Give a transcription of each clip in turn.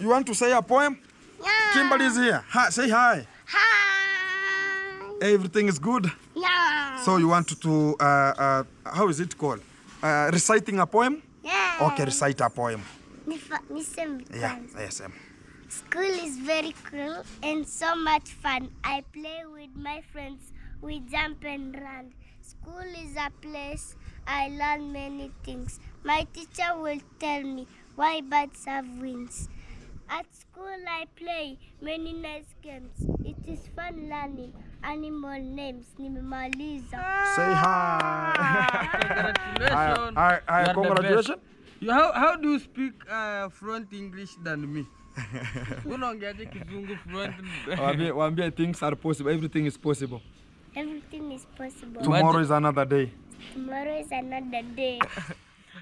You want to say a poem? Yeah. Kimberly is here. Hi, say hi. Hi. Everything is good? Yeah. So you want to, how is it called? Reciting a poem? Yeah. Okay, recite a poem. Listen, Yeah, yes. School is very cool and so much fun. I play with my friends. We jump and run. School is a place I learn many things. My teacher will tell me why birds have wings. At school I play many nice games. It is fun learning animal names. Nimemaliza. Say hi. Congratulations. Hi, congratulations. How do you speak fluent English than me? Unaongeaje kizungu fluent? Wambie things are possible. Everything is possible. Everything is possible. Tomorrow is another day. Tomorrow is another day.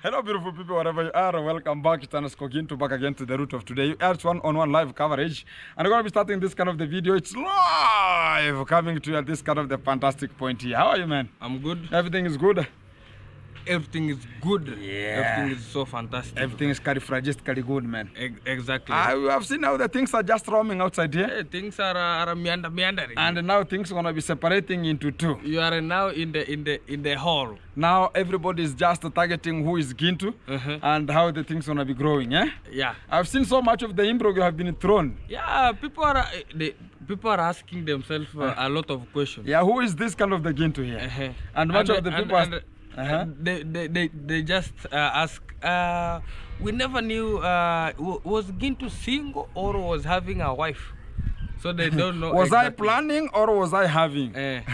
Hello, beautiful people, wherever you are. Welcome back. Back again to the root of today. It's one-on-one live coverage. And we're going to be starting this kind of the video. It's live coming to you at this kind of the fantastic point here. How are you, man? I'm good. Everything is good? Everything is good. Yeah. Everything is so fantastic. Everything is califragistically good, man. Exactly. I've seen how the things are just roaming outside here. Hey, things are meandering. And now things are going to be separating into two. You are now in the hall. Now everybody is just targeting who is Gintu and how the things are going to be growing, eh? Yeah. I've seen so much of the improv you have been thrown. Yeah, people are asking themselves a lot of questions. Yeah, who is this kind of the Gintu here? And much of the people they just ask, we never knew, was Gintu single or was having a wife? So they don't know. Was exactly. I planning or was I having?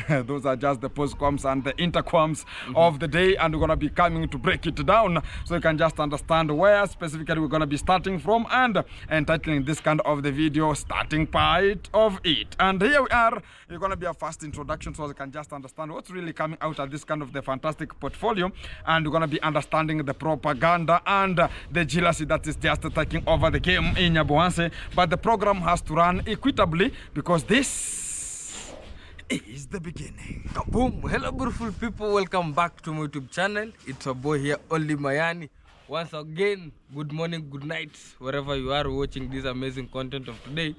Those are just the postquams and the interquams of the day, and we're going to be coming to break it down so you can just understand where specifically we're going to be starting from and entitling this kind of the video starting part of it. And here we are. It's going to be a fast introduction so you can just understand what's really coming out of this kind of the fantastic portfolio, and we're going to be understanding the propaganda and the jealousy that is just taking over the game in Nyabohanse. But the program has to run equitably, because this is the beginning. Boom! Hello, beautiful people. Welcome back to my YouTube channel. It's your boy here, Only Mayani. Once again, good morning, good night, wherever you are watching this amazing content of today.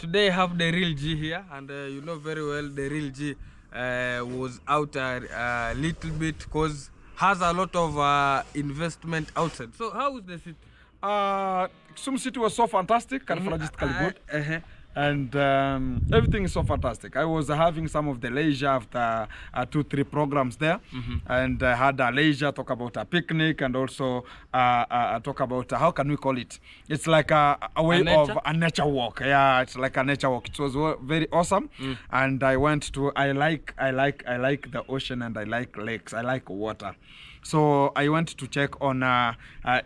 Today I have the real G here, and you know very well the real G was out a little bit because has a lot of investment outside. So how is the city? Some city was so fantastic, califragistically good. And everything is so fantastic. I was having some of the leisure after 2-3 programs there, and I had a leisure talk about a picnic and also talk about how can we call it? It's like a way of a nature walk. Yeah, it's like a nature walk. It was very awesome, and I went to. I like the ocean and I like lakes. I like water. So I went to check on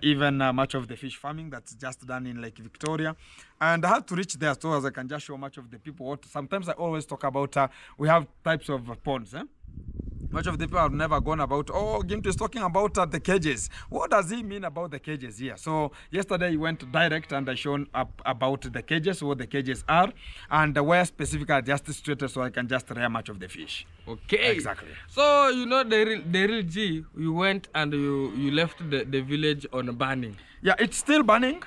even much of the fish farming that's just done in Lake Victoria. And I had to reach there so as I can just show much of the people what. Sometimes I always talk about, we have types of ponds. Much of the people have never gone about, Gintu is talking about the cages. What does he mean about the cages here? So yesterday he went direct and I shown up about the cages, what the cages are, and where specifically just situated so I can just rear much of the fish. Okay. Exactly. So, you know, the real G, you went and you left the village on burning. Yeah, it's still burning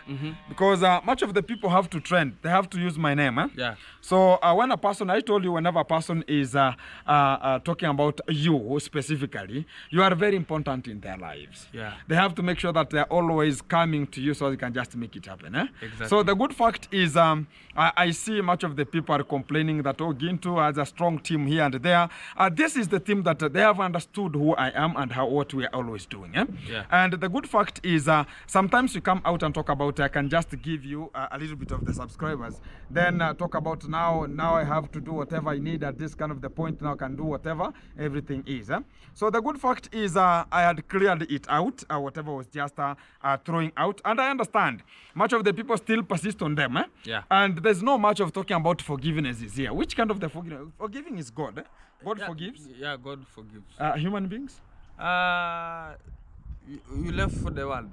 because much of the people have to trend. They have to use my name. Yeah. So when a person, I told you, whenever a person is talking about you specifically, you are very important in their lives. Yeah. They have to make sure that they're always coming to you so you can just make it happen. Exactly. So the good fact is I see much of the people are complaining that, Gintu has a strong team here and there. This is the team that they have understood who I am and what we are always doing. Yeah. And the good fact is sometimes you come out and talk about, I can just give you a little bit of the subscribers. Then talk about now I have to do whatever I need at this kind of the point. Now I can do whatever everything is. So the good fact is I had cleared it out, whatever was just throwing out. And I understand much of the people still persist on them. Yeah. And there's no much of talking about forgiveness is here. Which kind of the forgiveness? Forgiving is God. God forgives. Yeah, God forgives. Human beings? You left for the world.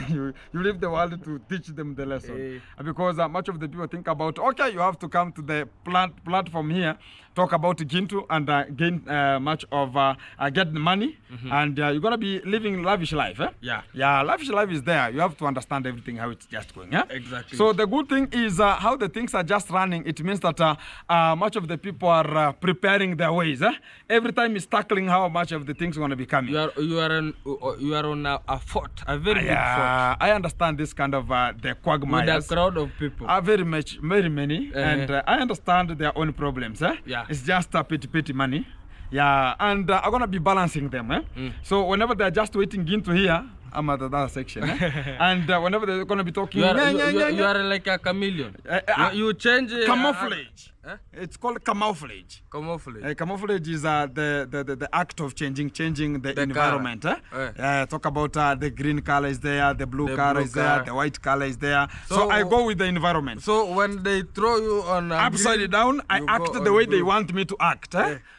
you leave the world to teach them the lesson. Eh. Because much of the people think about, okay, you have to come to the platform here, talk about Gintu and gain much of get the money, and you're gonna be living lavish life. Yeah, lavish life is there. You have to understand everything how it's just going. Exactly. So the good thing is how the things are just running. It means that much of the people are preparing their ways. Every time is tackling how much of the things are gonna be coming. You are on a fort, a very big fort. I understand this kind of the quagmires. With a crowd of people. Very many, and I understand their own problems. Yeah. It's just a petty money. Yeah, and I'm gonna be balancing them. So whenever they're just waiting in to hear, I'm at another section. And whenever they're gonna be talking, you are like a chameleon. You change camouflage. It's called camouflage. Camouflage. Camouflage is the act of changing the environment. Talk about the green color is there, the blue color is there, the white color is there. So I go with the environment. So when they throw you on upside down, I act the way they want me to act.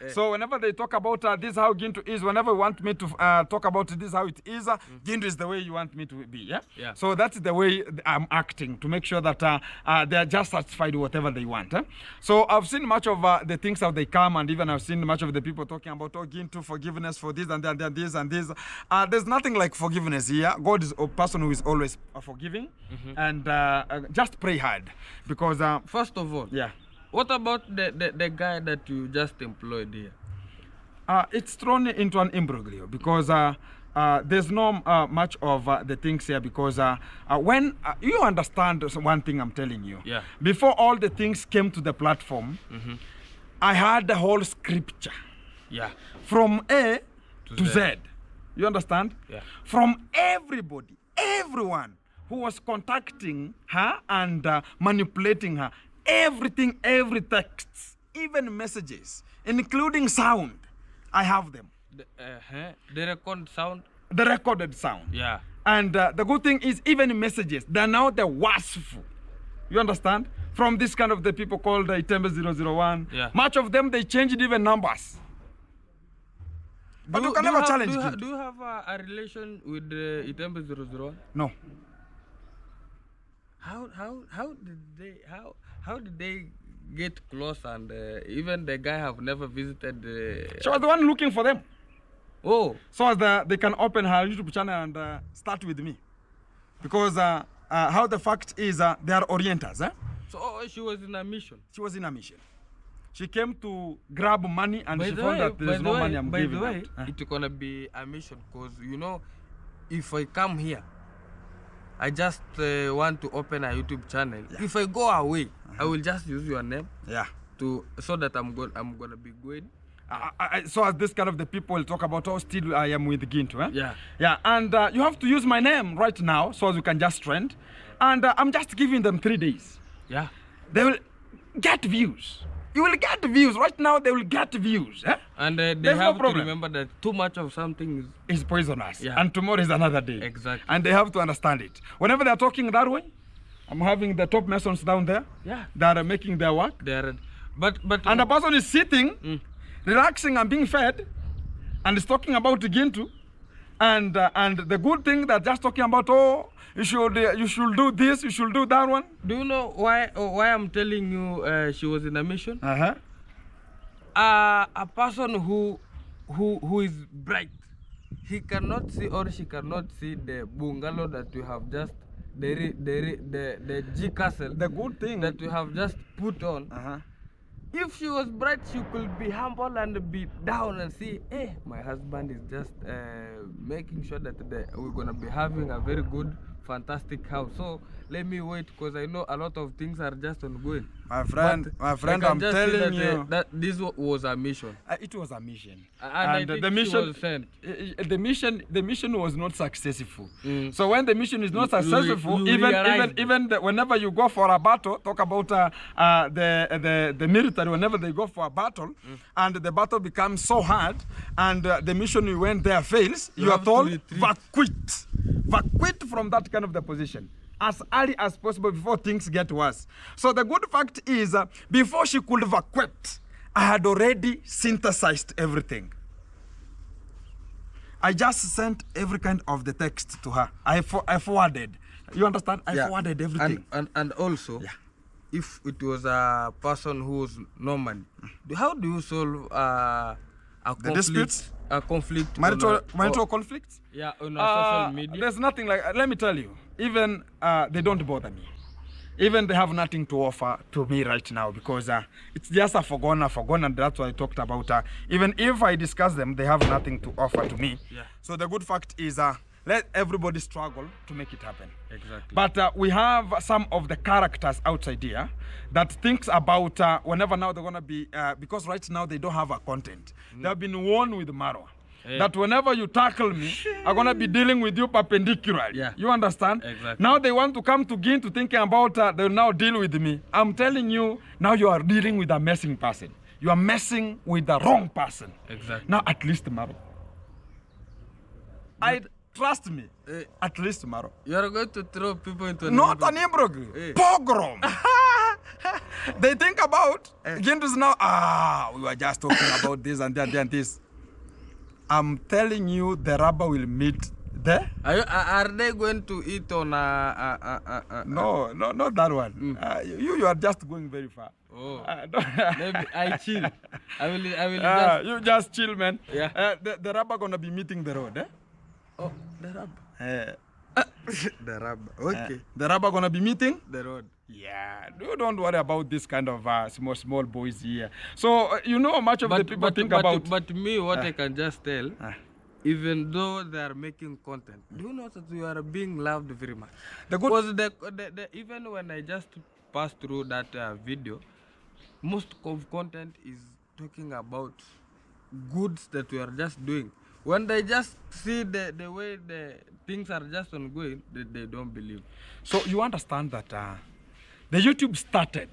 So whenever they talk about this how Gintu is, whenever you want me to talk about this how it is, Gintu is the way you want me to be. So that's the way I'm acting to make sure that they are just satisfied with whatever they want. So I've seen much of the things how they come, and even I've seen much of the people talking about Gintu forgiveness for this and that and this and this. There's nothing like forgiveness here. God is a person who is always forgiving, and just pray hard because first of all, what about the guy that you just employed here? It's thrown into an imbroglio because there's no much of the things here because when you understand one thing I'm telling you, before all the things came to the platform, I had the whole scripture from A to Z. You understand? From everybody, everyone who was contacting her and manipulating her, everything, every text, even messages, including sound, I have them. The record sound? The recorded sound. And the good thing is even messages, they're now the worstful. You understand? From this kind of the people called Itembe 001. Much of them, they changed even numbers. But you can never challenge it. Do you have a relation with Itembe 001? No. How did they get close, and even the guy have never visited She was the one looking for them. Oh. So as they can open her YouTube channel and start with me. Because how the fact is they are orienters. So she was in a mission? She was in a mission. She came to grab money and she found that there is no money I'm giving By the way, out. it's gonna be a mission because, you know, if I come here, I just want to open a YouTube channel. If I go away, I will just use your name. So that I'm gonna be good. So as this kind of the people will talk about, oh, still I am with Gintu. And you have to use my name right now so as you can just trend. And I'm just giving them 3 days. They will get views. You will get views. Right now, they will get views. And they have to remember that too much of something is poisonous. And tomorrow is another day. Exactly. And they have to understand it. Whenever they're talking that way, I'm having the top masons down there. That are making their work. But and the person is sitting, relaxing and being fed, and is talking about Gintu. And the good thing that just talking about, oh, you should do this, you should do that one. Do you know why I'm telling you she was in a mission? A person who is bright, he cannot see or she cannot see the bungalow that you have just the G castle. The good thing that you have just put on. If she was bright, she could be humble and be down and see, hey, my husband is just making sure that we're gonna be having a very good, fantastic house. So let me wait because I know a lot of things are just ongoing. My friend, I'm telling you that this was a mission. It was a mission, and the mission was sent. The mission was not successful. So when the mission is not successful, even whenever you go for a battle, talk about the military. Whenever they go for a battle, and the battle becomes so hard, and the mission you went there fails, you are told vacate from that kind of the position as early as possible before things get worse. So the good fact is, before she could vacate, I had already synthesized everything. I just sent every kind of the text to her. I forwarded. You understand? I forwarded everything. And also, if it was a person who's normal, how do you solve a conflict? Disputes? A conflict. Marital conflicts? Yeah, on social media. There's nothing like. Let me tell you. Even they don't bother me. Even they have nothing to offer to me right now because it's just a forgone, and that's what I talked about. Even if I discuss them, they have nothing to offer to me. Yeah. So the good fact is, let everybody struggle to make it happen. Exactly. But we have some of the characters outside here that thinks about whenever now they're gonna be because right now they don't have a content. They have been warned with Marwa. That whenever you tackle me, I'm gonna be dealing with you perpendicularly. Yeah. You understand? Exactly. Now they want to come to Gin to thinking about they'll now deal with me. I'm telling you, now you are dealing with a messing person. You are messing with the wrong person. Exactly. Now at least Maro. Trust me. At least Maro. You are going to throw people into Not an imbrog. Pogrom. They think about Gintus now. We were just talking about this and that and this. I'm telling you, the rubber will meet there. Are they going to eat on No, not that one. You are just going very far. Oh, maybe I chill. I will just... You just chill, man. Yeah. The rubber gonna be meeting the road, eh? Oh, the rubber. The rubber. Okay. The rubber gonna be meeting the road. Yeah, don't worry about this kind of small boys here. So you know much of the people think about. But me, what I can just tell, even though they are making content, do you know that you are being loved very much? Because even when I just passed through that video, most of content is talking about goods that we are just doing. When they just see the way the things are just ongoing, they don't believe. So you understand that the YouTube started,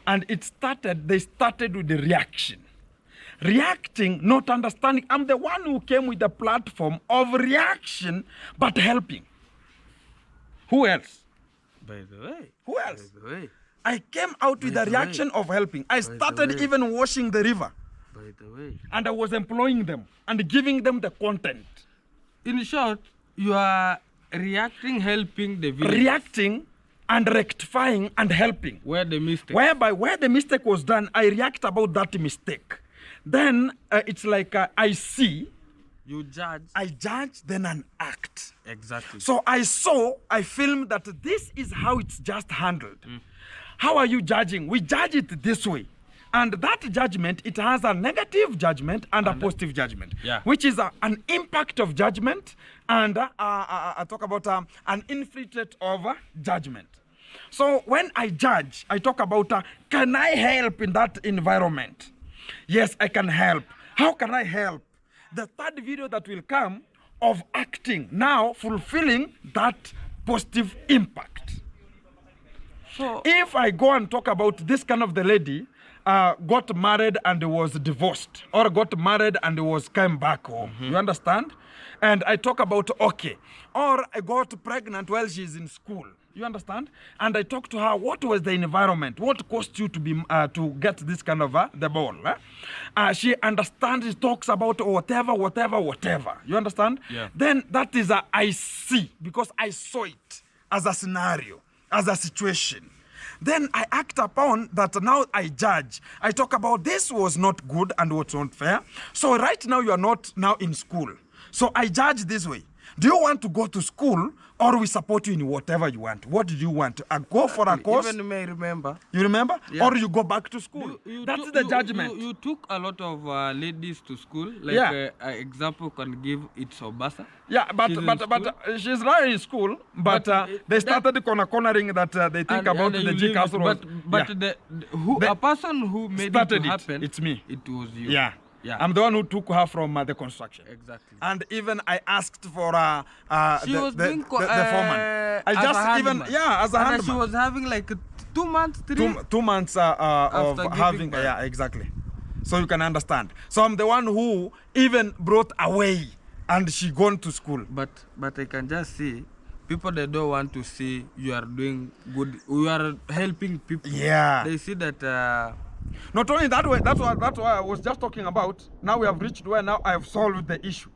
and they started with the reaction. Reacting, not understanding. I'm the one who came with the platform of reaction, but helping. Who else? By the way. Who else? By the way. I came out with the reaction of helping. I started even washing the river. By the way. And I was employing them and giving them the content. In short, you are reacting, helping the village. Reacting and rectifying and helping. Where the mistake. Where the mistake was done, I react about that mistake. Then it's like I see. You judge. I judge, then I act. Exactly. So I filmed that this is how it's just handled. How are you judging? We judge it this way. And that judgment, it has a negative judgment and a positive judgment, which is an impact of judgment and I talk about an infiltrate of judgment. So when I judge, I talk about can I help in that environment? Yes, I can help. How can I help? The third video that will come of acting, now fulfilling that positive impact. So if I go and talk about this kind of the lady, got married and was divorced, or got married and came back home. You understand? And I talk about, okay, or I got pregnant while she's in school. You understand? And I talk to her, what was the environment? What caused you to be to get this kind of the ball? She understands, she talks about whatever. You understand? Yeah. Then that is I see, because I saw it as a scenario, as a situation. Then I act upon that. Now I judge. I talk about this was not good and what's not fair. So right now you are not now in school. So I judge this way. Do you want to go to school, or we support you in whatever you want? What do you want? Go for a course? Even may remember. You remember? Yeah. Or you go back to school? That's the judgment. You took a lot of ladies to school. Like an example can give, it's Obasa. Yeah, but she's not in school. But they started cornering that they think about the G castle. A person who made it happen. It's me. It was you. Yeah. I'm the one who took her from the construction. Exactly. And even I asked for the foreman. I just even as a handman. And she was having like 2 months, 2 months of having exactly. So you can understand. So I'm the one who even brought away, and she gone to school. But I can just see people that don't want to see you are doing good. You are helping people. Yeah. They see that. Not only that way, that's why I was just talking about. Now we have reached where now I have solved the issue.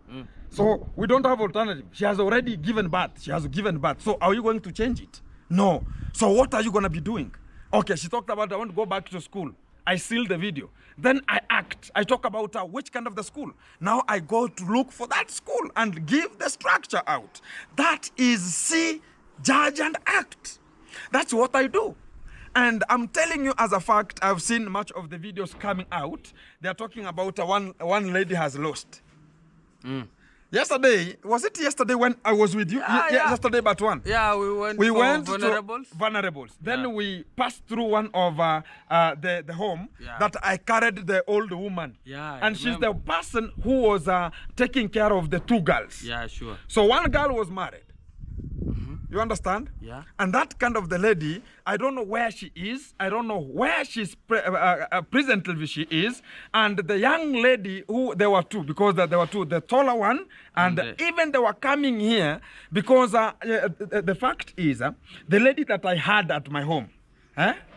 So we don't have alternative. She has already given birth. She has given birth. So are you going to change it? No. So what are you going to be doing? Okay, she talked about I want to go back to school. I seal the video. Then I act. I talk about which kind of the school. Now I go to look for that school and give the structure out. That is see, judge, and act. That's what I do. And I'm telling you as a fact, I've seen much of the videos coming out. They're talking about one lady has lost. Yesterday, was it yesterday when I was with you? Yeah. Yesterday but one. Yeah, we went to vulnerables. Vulnerables. Then we passed through one of the home that I carried the old woman. Yeah, and she's the person who was taking care of the two girls. Yeah, sure. So one girl was married. You understand? Yeah. And that kind of the lady, I don't know where she is. I don't know where she's presently she is. And the young lady who there were two, because there were two, the taller one, and even they were coming here because the fact is, the lady that I had at my home,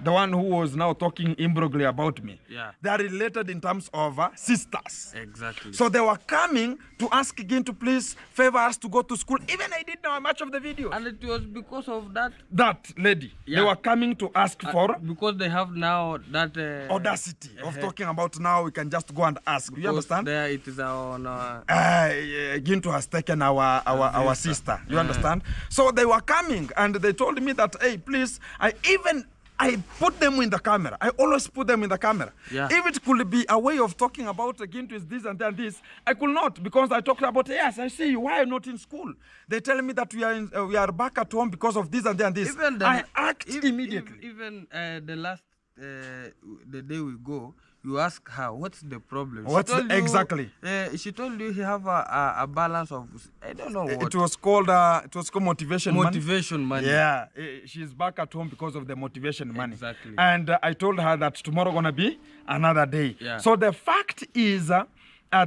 the one who was now talking imbroglio about me. Yeah. They are related in terms of sisters. Exactly. So they were coming to ask again to please favor us to go to school. Even I didn't know much of the video. And it was because of that. That lady. Yeah. They were coming to ask for. Because they have now that audacity of talking about now we can just go and ask. You understand? There it is on. Ginto has taken our sister. You understand? So they were coming and they told me that, hey, please, I put them in the camera. I always put them in the camera. Yeah. If it could be a way of talking about Ginto is this and that and this, I could not, because I talked about, yes, I see you, why are you not in school? They tell me that we are back at home because of this and that and this. I act immediately. Even the day we go, you ask her, what's the problem? Exactly? She told you he have a balance of, I don't know what. It was called motivation money. Motivation money. Yeah, she's back at home because of the motivation money. Exactly. And I told her that tomorrow gonna be another day. Yeah. So the fact is,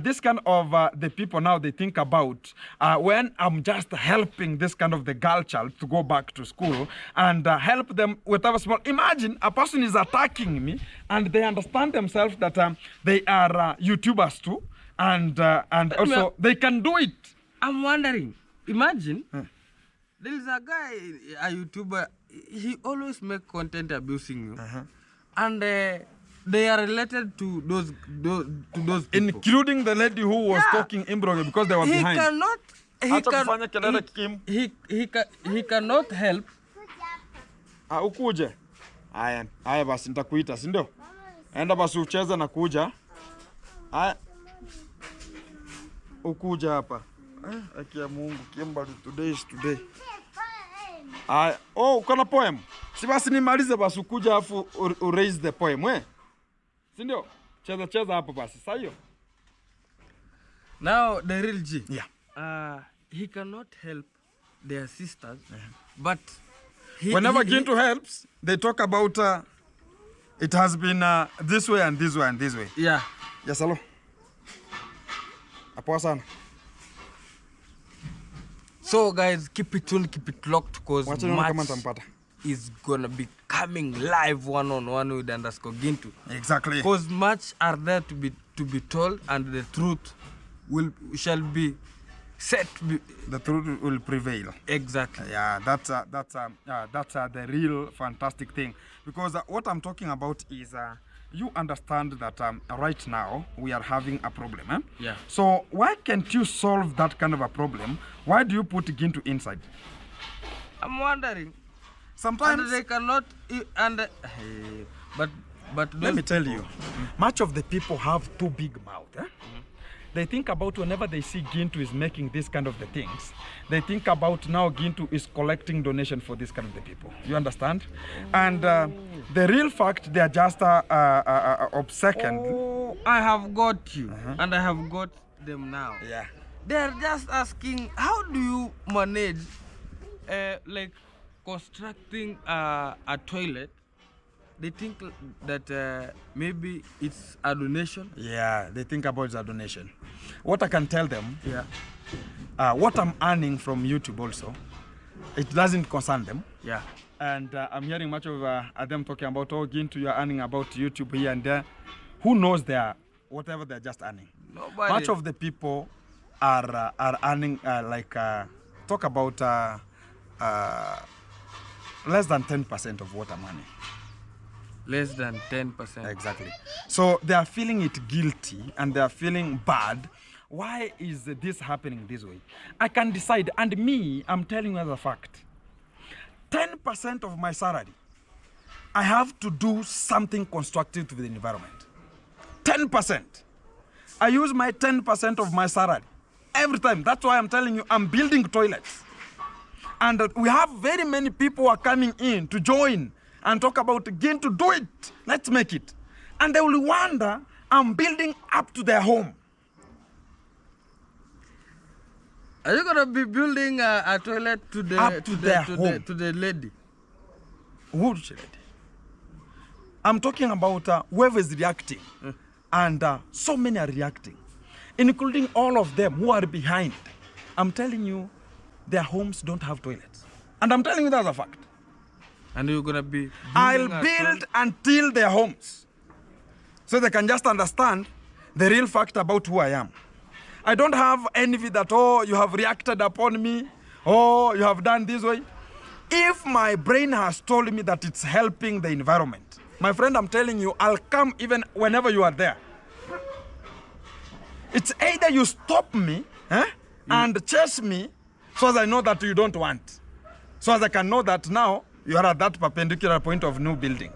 this kind of the people now they think about when I'm just helping this kind of the girl child to go back to school and help them with our small. Imagine a person is attacking me and they understand themselves that they are YouTubers too, and also they can do it. I'm wondering. Imagine there is a guy, a YouTuber. He always make content abusing you, and. They are related to those people. Including the lady who was talking imbroglio because they were behind. He cannot help. Ukuje. Haya basi nitakuita, si ndio? Enda basi ucheze na kuja. Haya. Ukuja hapa. Haki ya Mungu, Kimberly, today is today. Uko na poem? Si basi nimalize basi ukuja afu raise the poem, si ndio? Cheza hapo basi. Sasa hiyo. Now the real G. Yeah. He cannot help their sisters, but whenever Ginto helps, they talk about it has been this way and this way and this way. Yeah. Yes, hello. Apoa sana. So guys, keep it tuned, keep it locked, because Match is gonna be coming live one-on-one with _Ginto. Exactly. Because much are there to be told, and the truth shall be set. The truth will prevail. Exactly. Yeah, that's the real fantastic thing. Because what I'm talking about is you understand that right now we are having a problem. Yeah. So why can't you solve that kind of a problem? Why do you put Ginto inside? I'm wondering. Sometimes and they cannot. But let me tell you, much of the people have too big mouth. They think about whenever they see Ginto is making this kind of the things, they think about now Ginto is collecting donation for this kind of the people. You understand? And the real fact, they are just obsecond. Oh, I have got you, and I have got them now. Yeah. They are just asking, how do you manage, like constructing a toilet? They think that maybe it's a donation. Yeah, they think about it's a donation. What I can tell them, what I'm earning from YouTube also, it doesn't concern them. Yeah. And I'm hearing much of them talking about, oh, Gintu, you're earning about YouTube here and there. Who knows whatever they're just earning? Nobody. Much of the people are earning talk about less than 10% of what I'm earning. Less than 10%. Exactly. So they are feeling it guilty and they are feeling bad. Why is this happening this way? I can decide, and me, I'm telling you as a fact. 10% of my salary, I have to do something constructive to the environment. 10%. I use my 10% of my salary every time. That's why I'm telling you, I'm building toilets. And we have very many people who are coming in to join and talk about again to do it. Let's make it. And they will wonder, I'm building up to their home. Are you gonna be building a toilet to the lady? Which lady? I'm talking about whoever is reacting, and so many are reacting, including all of them who are behind. I'm telling you, their homes don't have toilets, and I'm telling you that's a fact. And you're gonna be. I'll build until their homes, so they can just understand the real fact about who I am. I don't have envy that, oh, you have reacted upon me, oh, you have done this way. If my brain has told me that it's helping the environment, my friend, I'm telling you, I'll come even whenever you are there. It's either you stop me and chase me so as I know that you don't want. So as I can know that now you are at that perpendicular point of new building.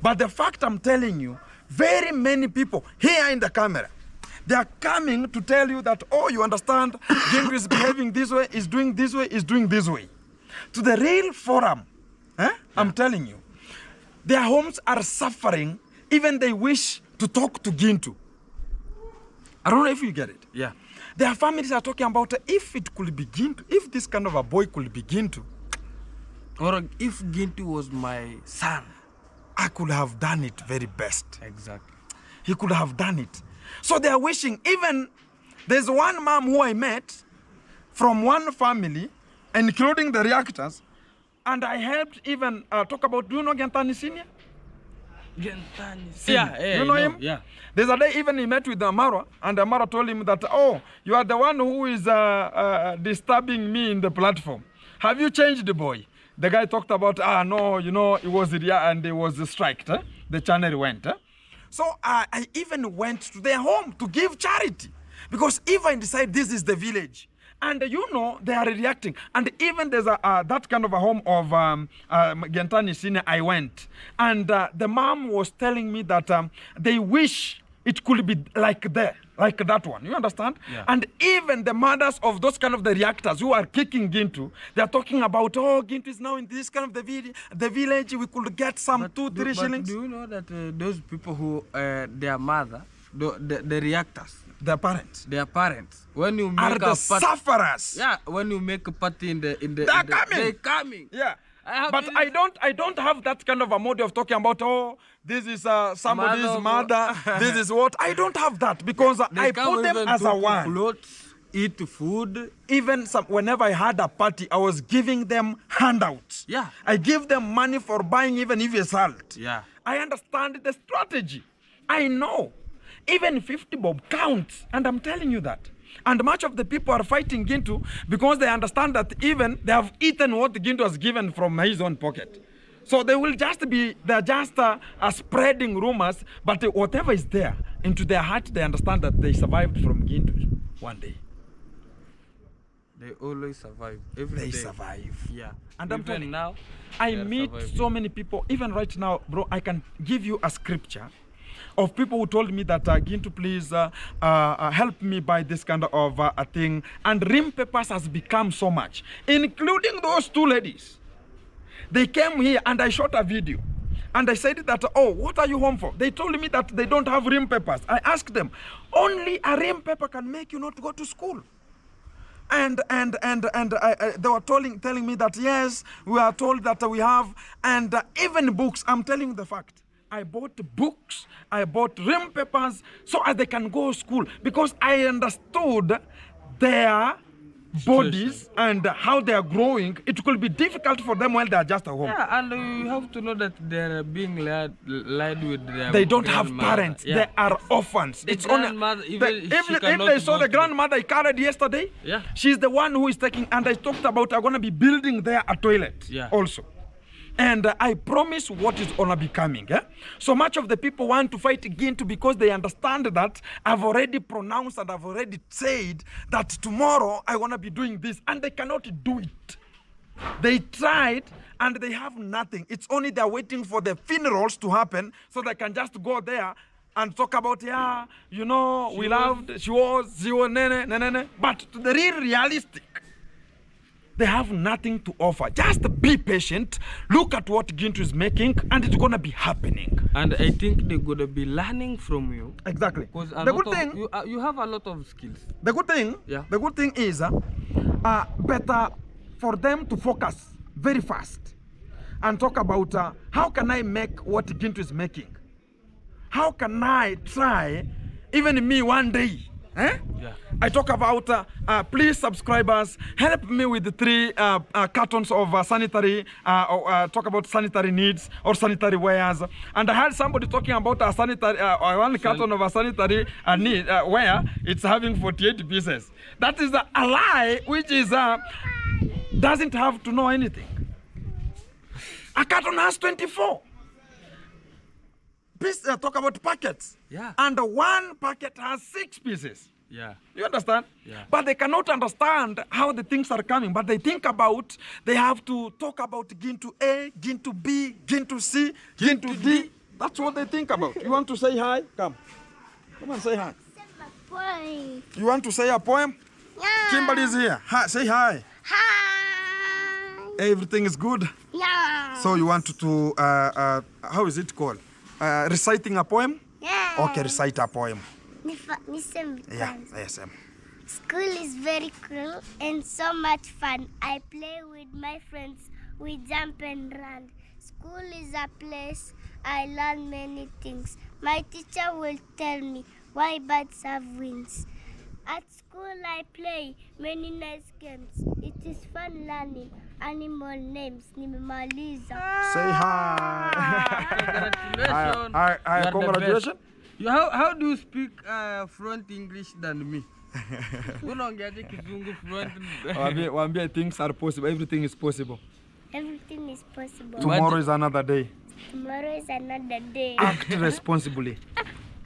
But the fact I'm telling you, very many people here in the camera, they are coming to tell you that, oh, you understand, Gintu is behaving this way, is doing this way, is doing this way. To the real forum, I'm telling you, their homes are suffering, even they wish to talk to Gintu. I don't know if you get it. Yeah. Their families are talking about if it could be Gintu, if this kind of a boy could be Gintu. Or if Gintu was my son. I could have done it very best. Exactly. He could have done it. So they are wishing, even there's one mom who I met from one family, including the reactors, and I helped even talk about, do you know Gentani Senior? Gentani Senior. Yeah, you know him? Yeah. There's a day even he met with Amara, and Amara told him that, oh, you are the one who is disturbing me in the platform. Have you changed the boy? The guy talked about, no, you know, it was and it was striked. The channel went. So I even went to their home to give charity. Because if I decide this is the village, and you know, they are reacting. And even there's that kind of a home of Gentani Senior, I went. And the mom was telling me that they wish it could be like that one. You understand? Yeah. And even the mothers of those kind of the reactors who are kicking Gintu, they are talking about, oh, Gintu is now in this kind of the village. We could get some 2-3 shillings. Do you know that those people who, their mother, the reactors, their parents, when you make are the sufferers. Yeah, when you make a party in the they're coming. Yeah. But I don't have that kind of a mode of talking about, oh, this is somebody's mother, this is what. I don't have that because I put them as a one. Clothes, eat food. Even whenever I had a party, I was giving them handouts. Yeah. I give them money for buying even if it's salt. Yeah. I understand the strategy. I know. Even 50 bob counts. And I'm telling you that. And much of the people are fighting Gintu because they understand that even they have eaten what Gintu has given from his own pocket. So they're just spreading rumors, but whatever is there, into their heart, they understand that they survived from Gintu one day. They always survive. They survive. Yeah. And I'm telling you, now, I meet so many people, even right now, bro, I can give you a scripture of people who told me that, Gintu, please help me buy this kind of a thing. And rim papers has become so much, including those two ladies. They came here and I shot a video. And I said that, oh, what are you home for? They told me that they don't have rim papers. I asked them, only a rim paper can make you not go to school. And they were telling me that, yes, we are told that we have, and even books. I'm telling you the fact. I bought books, I bought rim papers so as they can go to school because I understood their bodies and how they are growing, it could be difficult for them while they are just at home. Yeah, and you have to know that they are being led with their They don't have grandmother. parents. Yeah. They are orphans. The it's only grandmother, the, even if, she if cannot they saw go the to grandmother I carried yesterday, Yeah. she's the one who is taking, and I talked about I'm gonna be building there a toilet Yeah. also. And I promise what is gonna be coming. Eh? So much of the people want to fight Gintu because they understand that I've already pronounced and I've already said that tomorrow I wanna be doing this, and they cannot do it. They tried and they have nothing. It's only they're waiting for the funerals to happen so they can just go there and talk about, yeah, you know, she was, nene. But to the real realistic, they have nothing to offer. Just be patient. Look at what Gintu is making, and it's gonna be happening. And I think they're gonna be learning from you. Exactly. Because The good thing, you have a lot of skills. the good thing, Yeah. the good thing is better for them to focus very fast and talk about how can I make what Gintu is making? How can I try, even me one day? Eh? Yeah. I talk about, please subscribers, help me with the 3 cartons of sanitary, talk about sanitary needs or sanitary wares. And I had somebody talking about a sanitary, 1 carton of a sanitary need, ware, it's having 48 pieces. That is a lie, which is, doesn't have to know anything. A carton has 24. Talk about packets. Yeah. And 1 packet has 6 pieces. Yeah. You understand? Yeah. But they cannot understand how the things are coming. But they think about, they have to talk about Gintu A, Gintu B, Gintu C, Gintu D. That's what they think about. You want to say hi? Come. Come and say hi. Boy. You want to say a poem? Yeah. Kimberly is here. Hi, say hi. Hi. Everything is good. Yeah. So you want to, how is it called? Reciting a poem? Yeah. Okay, recite a poem. Yeah. Yes. School is very cool and so much fun. I play with my friends. We jump and run. School is a place I learn many things. My teacher will tell me why birds have wings. At school I play many nice games. It is fun learning animal names. Nimemaliza. Say hi. Congratulations. Hi, You are the congratulations. best. How do you speak fluent English than me? Unaongeaje kizungu fluent? Wambia things are possible. Everything is possible. Everything is possible. Tomorrow is another day. Tomorrow is another day. Act responsibly.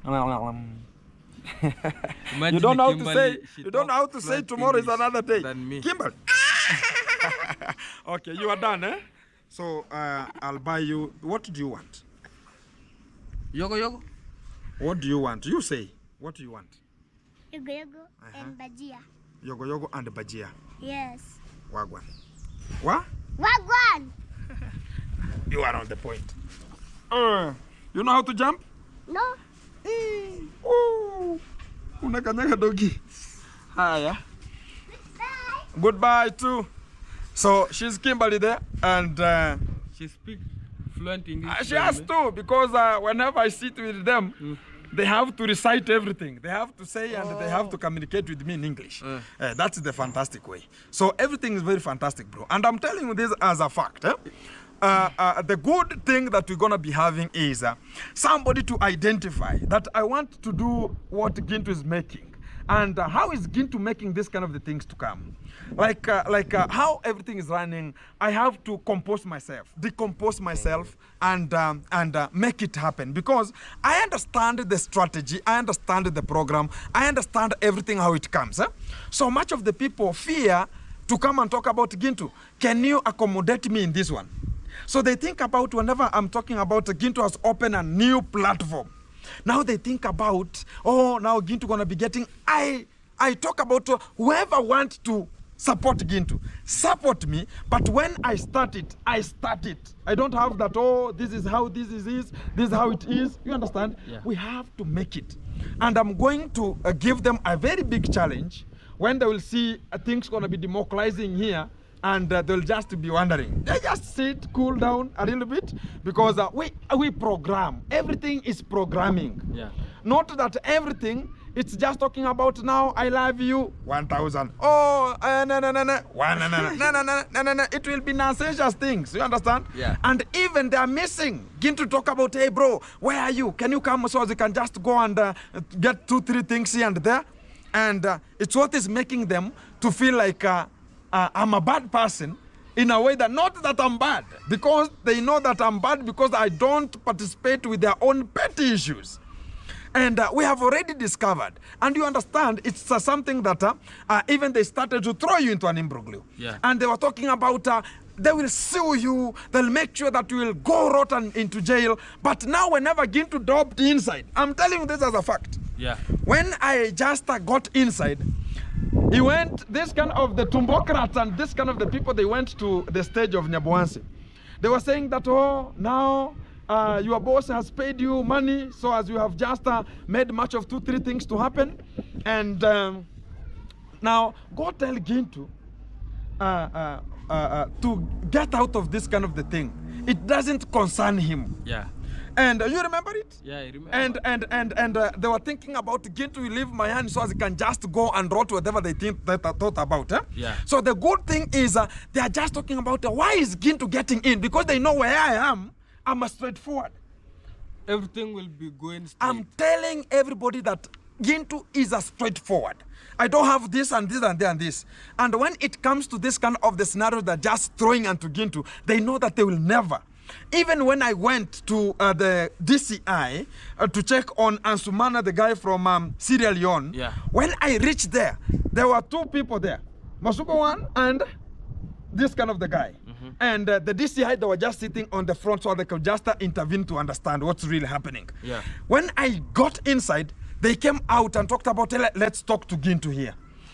Imagine You don't know how to Kimberly, say. she You don't know how to say fluent tomorrow is English another day. than me. Kimberly. Okay, you are done, eh? So I'll buy you. What do you want? Yogo. What do you want? You say. What do you want? Yogo yogo and bajia. Yogo and bajia. Yes. Wagwan. What? Wagwan. You are on the point. You know how to jump? No. Unakanyaga dogi. Haya. Bye. Goodbye too. So she's Kimberly there, and She speaks fluent English. she has to, because whenever I sit with them, they have to recite everything. They have to say and they have to communicate with me in English. That's the fantastic way. So everything is very fantastic, bro. And I'm telling you this as a fact. The good thing that we're gonna be having is somebody to identify that I want to do what Gintu is making. And how is Gintu making this kind of the things to come? Like how everything is running, I have to compose myself, decompose myself, and make it happen. Because I understand the strategy, I understand the program, I understand everything how it comes. So much of the people fear to come and talk about Gintu. Can you accommodate me in this one? So they think about, whenever I'm talking about Gintu has opened a new platform. Now they think about, now Gintu gonna be getting, I talk about whoever wants to support Gintu, support me, but when I start it. I don't have that, this is how this is how it is. You understand? Yeah. We have to make it. And I'm going to give them a very big challenge when they will see things gonna be democratizing here. And they'll just be wondering. They just sit, cool down a little bit, because we program. Everything is programming. Yeah. Not that everything It's just talking about now, I love you, 1,000. Oh, no. It will be nonsensical things. You understand? Yeah. And even they are missing. Begin to talk about, hey, bro, where are you? Can you come so they can just go and get 2-3 things here and there? And it's what is making them to feel like I'm a bad person in a way that not that I'm bad, because they know that I'm bad because I don't participate with their own petty issues. And we have already discovered, and you understand, it's something that even they started to throw you into an imbroglio. Yeah. And they were talking about they will sue you, they'll make sure that you will go rotten into jail. But now whenever get to drop the inside, I'm telling you this as a fact. Yeah. When I just got inside, he went, this kind of the Tumbokrats and this kind of the people, they went to the stage of Nyabuansi. They were saying that, oh, now your boss has paid you money, so as you have just made much of 2-3 things to happen. And now go tell Gintu to get out of this kind of the thing. It doesn't concern him. Yeah. And you remember it? Yeah, I remember. And they were thinking about Gintu will leave my hand so as they can just go and write whatever they thought about. Yeah. So the good thing is they are just talking about why is Gintu getting in? Because they know where I am. I'm a straightforward. Everything will be going straight. I'm telling everybody that Gintu is a straightforward. I don't have this and this and that and this. And when it comes to this kind of the scenario that just throwing into Gintu, they know that they will never. Even when I went to the DCI to check on Ansumana, the guy from Sierra Leone, yeah. When I reached there, there were 2 people there. Masuko one and this kind of the guy. And the DCI, they were just sitting on the front so they could just intervene to understand what's really happening. Yeah. When I got inside, they came out and talked about, let's talk to Gintu here.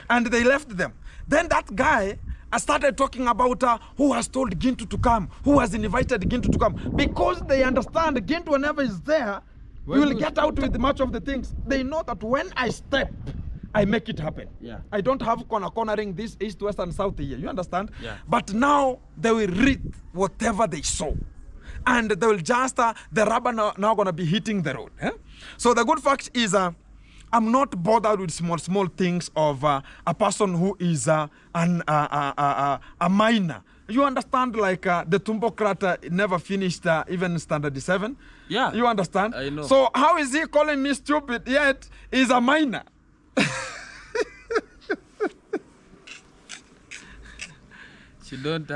And they left them. Then that guy started talking about who has told Gintu to come, who has invited Gintu to come. Because they understand Gintu, whenever he's there, you will get out with much of the things. They know that when I step, I make it happen. Yeah. I don't have cornering this east, west, and south here. You understand? Yeah. But now they will read whatever they saw. And they will just, the rubber now going to be hitting the road. Eh? So the good fact is, I'm not bothered with small things of a person who is a minor. You understand, like the Tumbokrat never finished even standard 7? Yeah. You understand? I know. So how is he calling me stupid yet he's a minor? He don't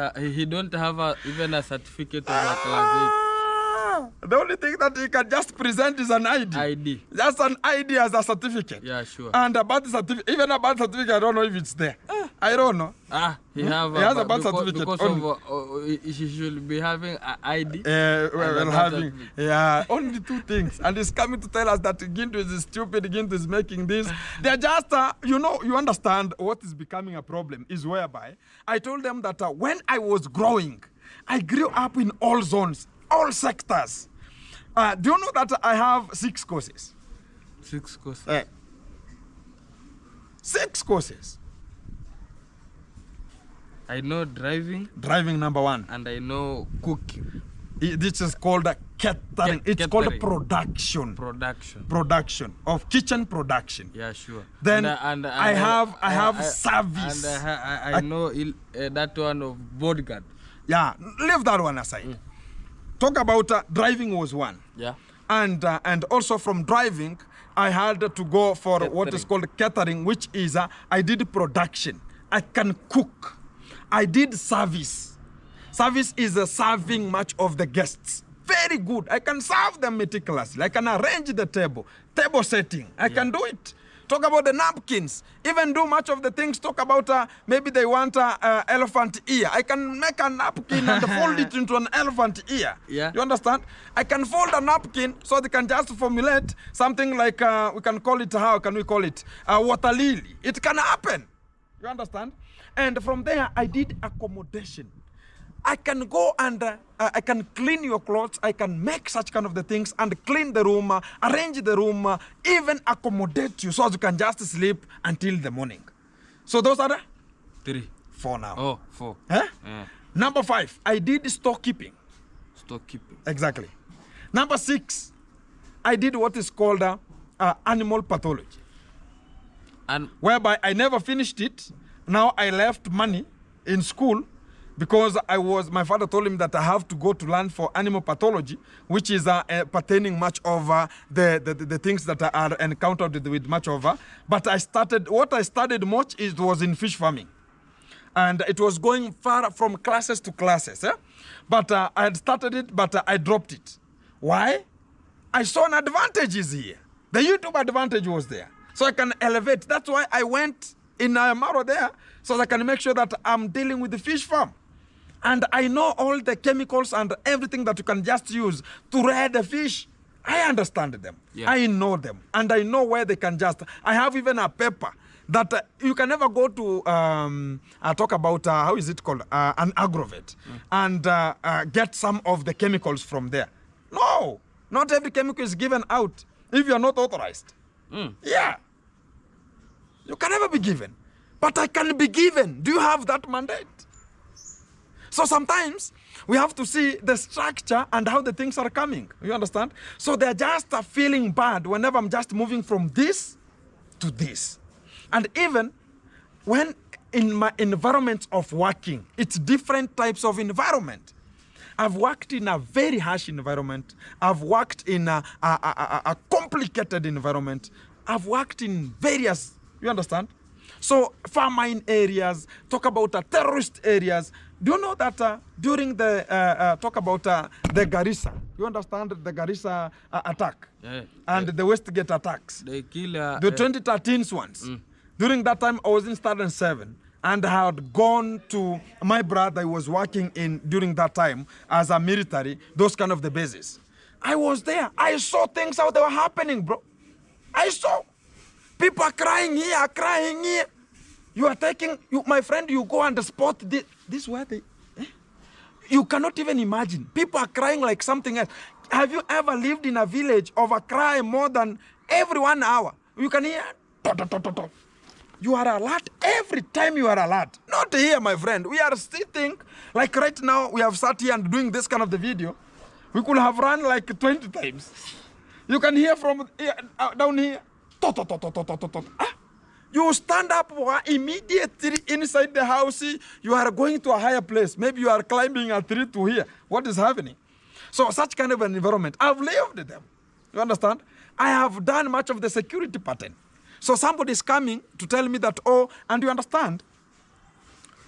have even a certificate of a class 8. The only thing that he can just present is an ID. ID. Just an ID as a certificate. Yeah, sure. And a birth certificate, even a birth certificate, I don't know if it's there. I don't know. He has a birth certificate because only. He should be having an ID. Only 2 things. And he's coming to tell us that Gintu is stupid, Gintu is making this. They're just, you understand what is becoming a problem is whereby I told them that when I was growing, I grew up in all zones, all sectors. Do you know that I have 6 courses? 6 courses? 6 courses. I know driving. Driving, number 1. And I know cooking. This is called catering. It's called production. Production of kitchen production. Yeah, sure. Then I have service. And I know that one of bodyguard. Yeah, leave that one aside. Talk about driving was 1. Yeah. And also from driving, I had to go for what is called catering, which is I did production. I can cook. I did service. Service is serving much of the guests. Very good. I can serve them meticulously. I can arrange the table setting. I can do it. Talk about the napkins. Even do much of the things. Talk about maybe they want elephant ear. I can make a napkin and fold it into an elephant ear. Yeah. You understand? I can fold a napkin so they can just formulate something like, we can call it, how can we call it? Water lily. It can happen. You understand? And from there, I did accommodation. I can go and I can clean your clothes. I can make such kind of the things and clean the room, arrange the room, even accommodate you so you can just sleep until the morning. So those are 3. 4 now. Oh, 4. Huh? Number 5, I did storekeeping. Storekeeping. Exactly. Number 6, I did what is called animal pathology. And whereby I never finished it. Now I left money in school because my father told him that I have to go to learn for animal pathology, which is pertaining much of the things that are encountered with much of. But what I studied much was in fish farming. And it was going far from classes to classes. But I had started it, but I dropped it. Why? I saw an advantage here. The YouTube advantage was there. So I can elevate. That's why I went in Maro there, so I can make sure that I'm dealing with the fish farm. And I know all the chemicals and everything that you can just use to rear the fish. I understand them. Yeah. I know them. And I know where they can just... I have even a paper that you can never go to talk about, how is it called, an agrovet, and get some of the chemicals from there. No, not every chemical is given out if you are not authorized. Yeah. You can never be given. But I can be given. Do you have that mandate? So sometimes we have to see the structure and how the things are coming. You understand? So they're just feeling bad whenever I'm just moving from this to this. And even when in my environment of working, it's different types of environment. I've worked in a very harsh environment. I've worked in a complicated environment. I've worked in various, you understand? So famine areas, talk about terrorist areas. Do you know that during the, talk about the Garissa, you understand the Garissa attack? And the Westgate attacks. They kill... the 2013 ones. During that time, I was in Standard 7 and I had gone to my brother. I was working in during that time as a military, those kind of the bases. I was there. I saw things how they were happening, bro. I saw people are crying here, crying here. You are taking, my friend, you go and spot this where they, you cannot even imagine. People are crying like something else. Have you ever lived in a village of a cry more than every 1 hour? You can hear, you are alert every time you are alert. Not here, my friend. We are sitting, like right now, we have sat here and doing this kind of the video. We could have run like 20 times. You can hear from here, down here. You stand up immediately inside the house. You are going to a higher place. Maybe you are climbing a tree to hear what is happening. So such kind of an environment, I've lived them. You understand? I have done much of the security pattern. So somebody is coming to tell me that, oh, and you understand,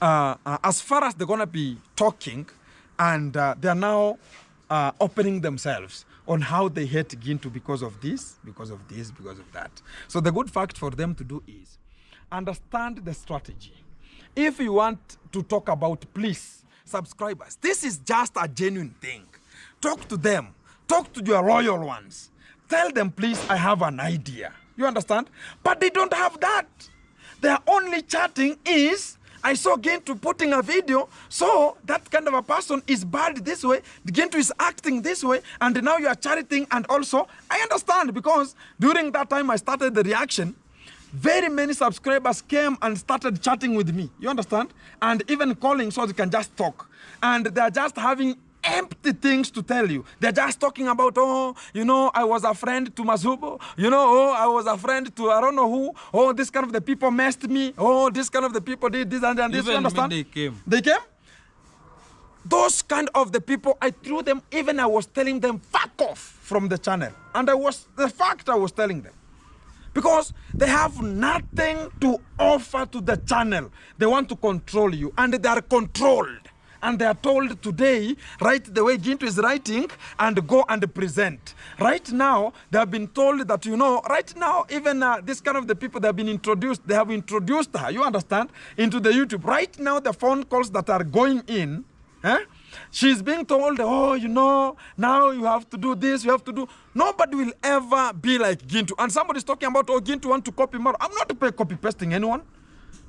as far as they're going to be talking, and they are now opening themselves on how they hate Gintu because of this, because of this, because of that. So the good fact for them to do is understand the strategy. If you want to talk about, please, subscribers, this is just a genuine thing. Talk to them. Talk to your loyal ones. Tell them, please, I have an idea. You understand? But they don't have that. Their only chatting is, I saw Gintu putting a video, so that kind of a person is bad this way, Gintu is acting this way, and now you are chatting, and also, I understand, because during that time I started the reaction, very many subscribers came and started chatting with me, you understand? And even calling so they can just talk. And they're just having empty things to tell you. They're just talking about, oh, you know, I was a friend to Mazubo. You know, oh, I was a friend to I don't know who. Oh, this kind of the people messed me. Oh, this kind of the people did this and this. Even you understand? When they came. They came? Those kind of the people, I threw them, even I was telling them, fuck off from the channel. And the fact I was telling them. Because they have nothing to offer to the channel. They want to control you, and they are controlled. And they are told today, write the way Gintu is writing and go and present. Right now, they have been told that, you know, right now, even this kind of the people that have been introduced, they have introduced her, you understand, into the YouTube. Right now, the phone calls that are going in, she's being told, oh, you know, now you have to do this, you have to do. Nobody will ever be like Gintu. And somebody's talking about, oh, Gintu want to copy more. I'm not copy-pasting anyone.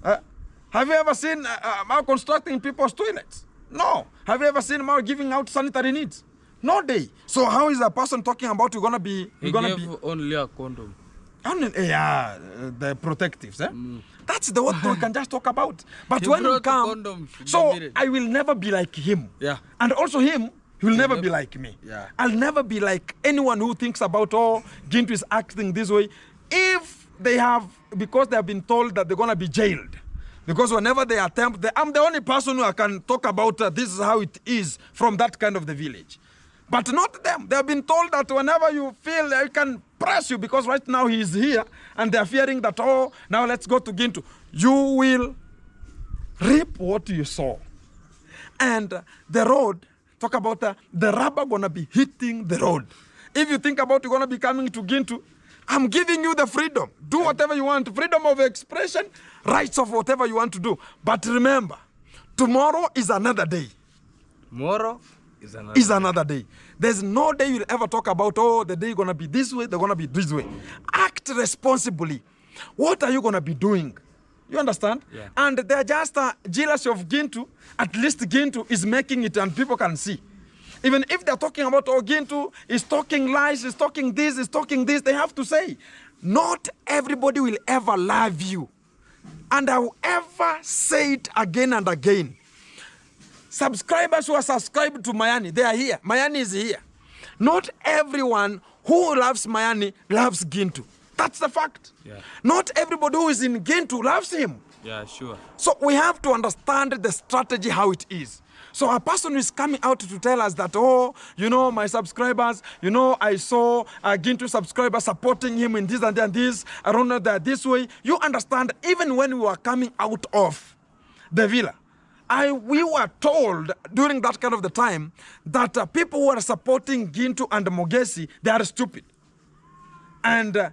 Have you ever seen Mao constructing people's toilets? No. Have you ever seen Mao giving out sanitary needs? No day. So how is a person talking about you're gonna be? He gave only a condom. Only, yeah, the protectives. That's the what we can just talk about. But He when we brought come, condoms, so I will never be like him. Yeah. And also him, he will never be like me. Yeah. I'll never be like anyone who thinks about, oh, Gintu is acting this way. If because they have been told that they're going to be jailed. Because whenever they attempt, I'm the only person who can talk about this is how it is from that kind of the village. But not them. They have been told that whenever you feel they can press you, because right now he is here, and they are fearing that, oh, now let's go to Gintu. You will reap what you sow. And the road, talk about the rubber gonna be hitting the road. If you think about you're gonna be coming to Gintu, I'm giving you the freedom. Do whatever you want. Freedom of expression, rights of whatever you want to do. But remember, tomorrow is another day. Tomorrow is another day. There's no day you'll ever talk about, oh, the day gonna be this way, they're gonna be this way. Act responsibly. What are you gonna be doing? You understand? Yeah. And they're just jealous of Gintu. At least Gintu is making it and people can see. Even if they're talking about, oh, Gintu is talking lies, is talking this, they have to say, not everybody will ever love you. And I will ever say it again and again. Subscribers who are subscribed to Mayani, they are here. Mayani is here. Not everyone who loves Mayani loves Gintu. That's the fact. Yeah. Not everybody who is in Gintu loves him. Yeah, sure. So we have to understand the strategy, how it is. So a person who is coming out to tell us that, oh, you know, my subscribers, you know, I saw a Gintu subscriber supporting him in this and this, I don't know that this way. You understand, even when we were coming out of the villa, we were told during that kind of the time that people who are supporting Gintu and Mogesi, they are stupid. And they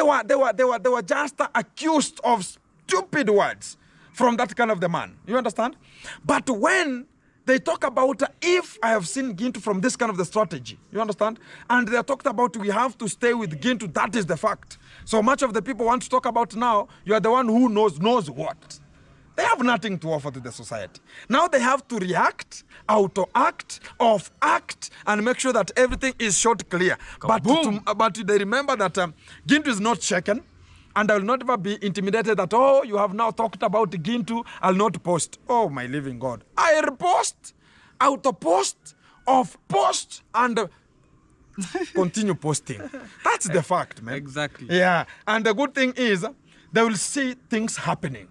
were just accused of stupid words from that kind of the man. You understand? But when they talk about if I have seen Gintu from this kind of the strategy, you understand? And they talked about we have to stay with Gintu, that is the fact. So much of the people want to talk about now, you are the one who knows what. They have nothing to offer to the society. Now they have to react, auto-act, off-act, and make sure that everything is short clear. But they remember that Gintu is not shaken, and I will not ever be intimidated that, oh, you have now talked about Gintu, I'll not post. Oh, my living God. I repost, auto-post, off-post, and continue posting. That's the fact, man. Exactly. Yeah, and the good thing is they will see things happening.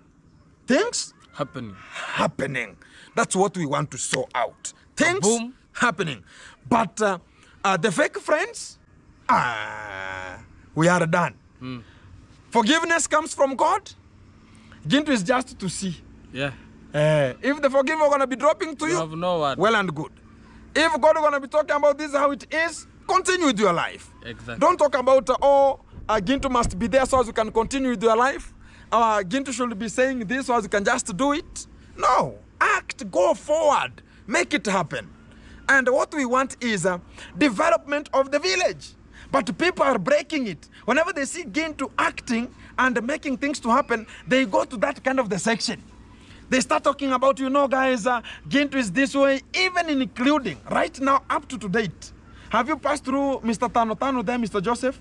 Things happening. That's what we want to sow out. Things happening. But the fake friends, we are done. Forgiveness comes from God. Gintu is just to see. Yeah. If the forgiveness are going to be dropping to you, have no word. Well and good. If God is going to be talking about this how it is, continue with your life. Exactly. Don't talk about, Gintu must be there so as you can continue with your life. Gintu should be saying this so as you can just do it. No. Act, go forward, make it happen. And what we want is development of the village. But people are breaking it. Whenever they see Gintu acting and making things to happen, they go to that kind of the section. They start talking about, you know, guys, Gintu is this way, even including right now up to date. Have you passed through Mr. Tano there, Mr. Joseph?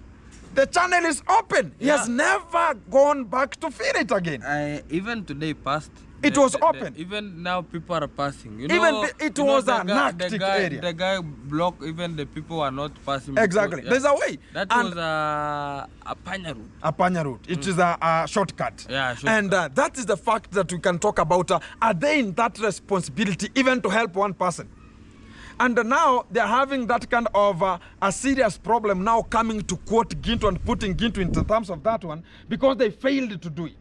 The channel is open. He has never gone back to feel it again. Even today passed. It was open. Even now people are passing. You even know, it was an hectic area. The guy blocked, even the people are not passing. Exactly. There's a way. That was a panya route. A panya route. It is a shortcut. Yeah, shortcut. And that is the fact that we can talk about. Are they in that responsibility even to help one person? And now they're having that kind of a serious problem now coming to quote Gintu and putting Gintu into terms of that one because they failed to do it.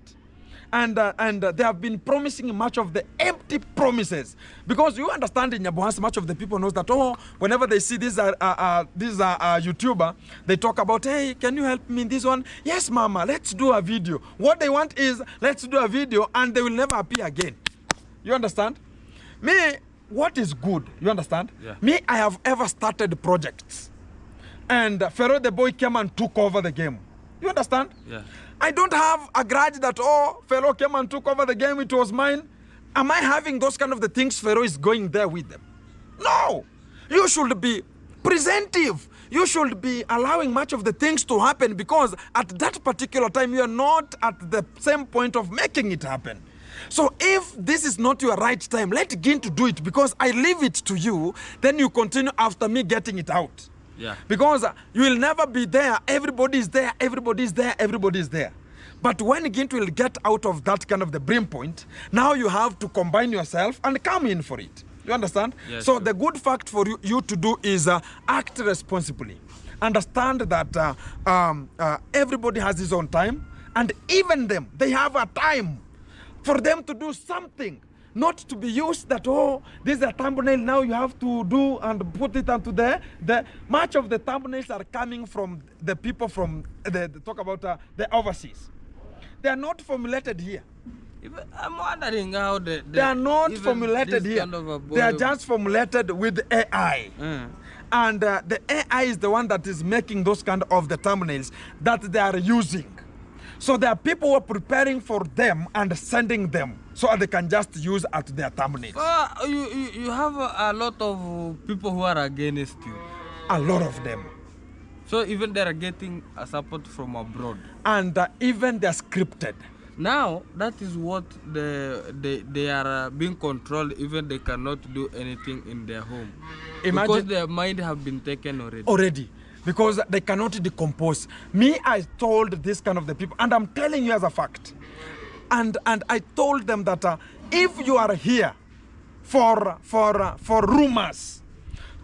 And they have been promising much of the empty promises. Because you understand in Nyabohansi, much of the people knows that, oh, whenever they see this YouTuber, they talk about, hey, can you help me in this one? Yes, mama, let's do a video. What they want is, let's do a video and they will never appear again. You understand? Me, what is good, you understand? Yeah. Me, I have ever started projects. And Pharaoh the boy came and took over the game. You understand? Yeah. I don't have a grudge that, oh, Pharaoh came and took over the game, it was mine. Am I having those kind of the things Pharaoh is going there with them? No. You should be presentive. You should be allowing much of the things to happen because at that particular time, you are not at the same point of making it happen. So if this is not your right time, let Gintu do it because I leave it to you, then you continue after me getting it out. Yeah. Because you will never be there. Everybody is there. Everybody is there. Everybody is there. But when Gintu will get out of that kind of the brim point, now you have to combine yourself and come in for it. You understand? Yes, so sure. the good fact for you to do is act responsibly. Understand that everybody has his own time, and even them, they have a time for them to do something. Not to be used that, oh, this is a thumbnail, now you have to do and put it onto there. Much of the thumbnails are coming from the people from, talk about the overseas. They are not formulated here. I'm wondering how they are not formulated here. Kind of they are just formulated with AI. And the AI is the one that is making those kind of the thumbnails that they are using. So there are people who are preparing for them and sending them so they can just use at their thumbnails. You have a lot of people who are against you. A lot of them. So even they are getting a support from abroad. And even they're scripted. Now, that is what they are being controlled. Even they cannot do anything in their home. Imagine, because their mind have been taken already. Already. Because they cannot decompose. Me, I told this kind of the people, and I'm telling you as a fact. And I told them that if you are here for rumors,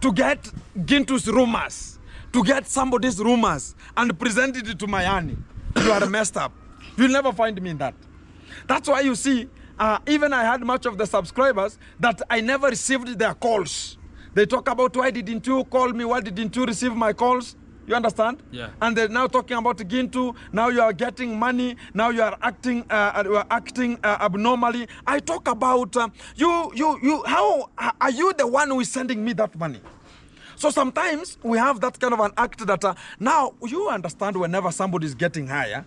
to get Gintu's rumors, to get somebody's rumors and present it to Mayani, you are messed up. You'll never find me in that. That's why you see, even I had much of the subscribers that I never received their calls. They talk about, why didn't you call me? Why didn't you receive my calls? You understand? Yeah. And they're now talking about Gintu. Now you are getting money. Now you are acting abnormally. I talk about how are you the one who is sending me that money? So sometimes we have that kind of an act that now you understand whenever somebody is getting higher,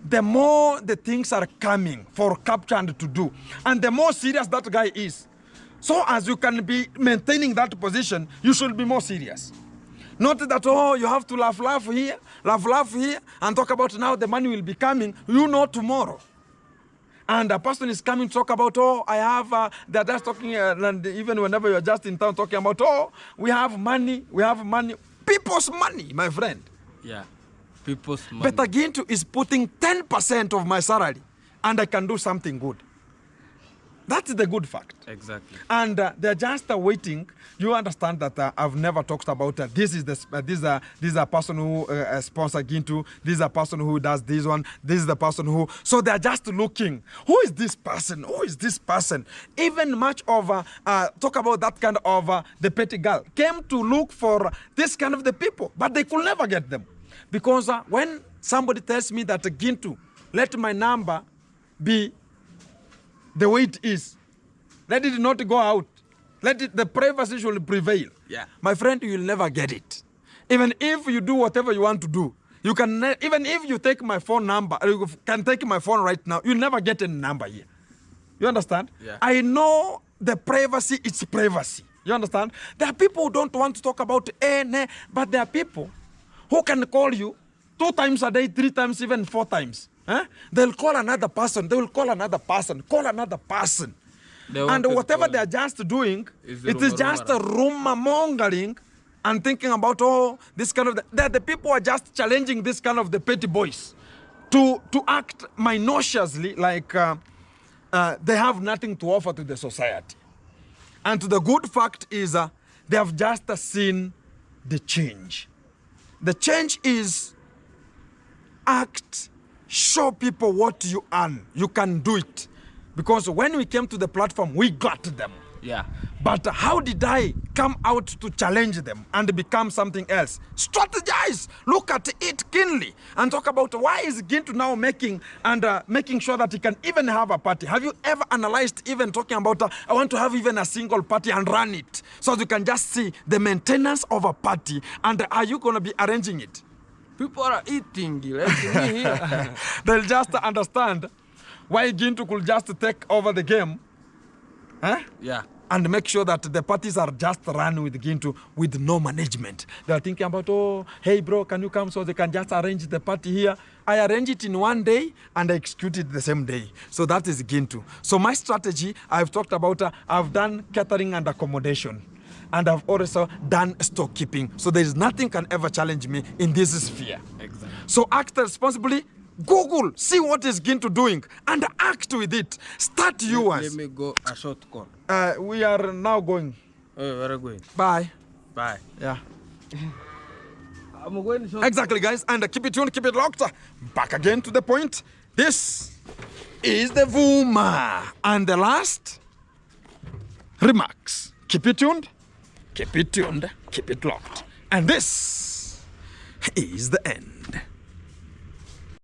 the more the things are coming for capture and to do, and the more serious that guy is. So as you can be maintaining that position, you should be more serious. Not that, oh, you have to laugh here, and talk about now the money will be coming. You know tomorrow. And a person is coming to talk about, oh, I have, they're just talking, and even whenever you're just in town talking about, oh, we have money. People's money, my friend. Yeah, people's money. But Gintu is putting 10% of my salary, and I can do something good. That's the good fact. Exactly. And they're just waiting. You understand that I've never talked about this is a person who sponsors Gintu. This is a person who does this one. This is the person who. So they're just looking. Who is this person? Who is this person? Even much of talk about that kind of the petty girl came to look for this kind of the people, but they could never get them because when somebody tells me that Gintu, let my number be the way it is. Let it not go out. The privacy should prevail. Yeah. My friend, you will never get it. Even if you do whatever you want to do, you can even if you take my phone number, you can take my phone right now, you'll never get a number here. You understand? Yeah. I know the privacy, it's privacy. You understand? There are people who don't want to talk about but there are people who can call you 2 times a day, 3 times, even 4 times. They'll call another person. They will call another person. Call another person. And whatever they're just doing, it is just a rumor mongering and thinking about, oh, this kind of... The people are just challenging this kind of the petty boys to act minutiously like they have nothing to offer to the society. And the good fact is they have just seen the change. The change is act. Show people what you earn. You can do it. Because when we came to the platform, we got them. Yeah. But how did I come out to challenge them and become something else? Strategize. Look at it keenly and talk about why is Gintu now making sure that he can even have a party. Have you ever analyzed even talking about I want to have even a single party and run it so you can just see the maintenance of a party and are you going to be arranging it? People are eating. Let me hear. They'll just understand why Gintu could just take over the game. Yeah. And make sure that the parties are just run with Gintu with no management. They are thinking about, oh, hey bro, can you come so they can just arrange the party here? I arrange it in 1 day and I execute it the same day. So that is Gintu. So my strategy, I've talked about, I've done catering and accommodation. and I've also done storekeeping. So there is nothing can ever challenge me in this sphere. Exactly. So act responsibly. Google, see what is Gintu doing, and act with it. Start yours. Let me go a short call. We are now going. Oh, where are you going? Bye. Bye. Yeah. I'm going short. Exactly, guys. And keep it tuned, keep it locked. Back again to the point. This is the Vuma. And the last remarks. Keep it tuned, keep it locked. And this is the end.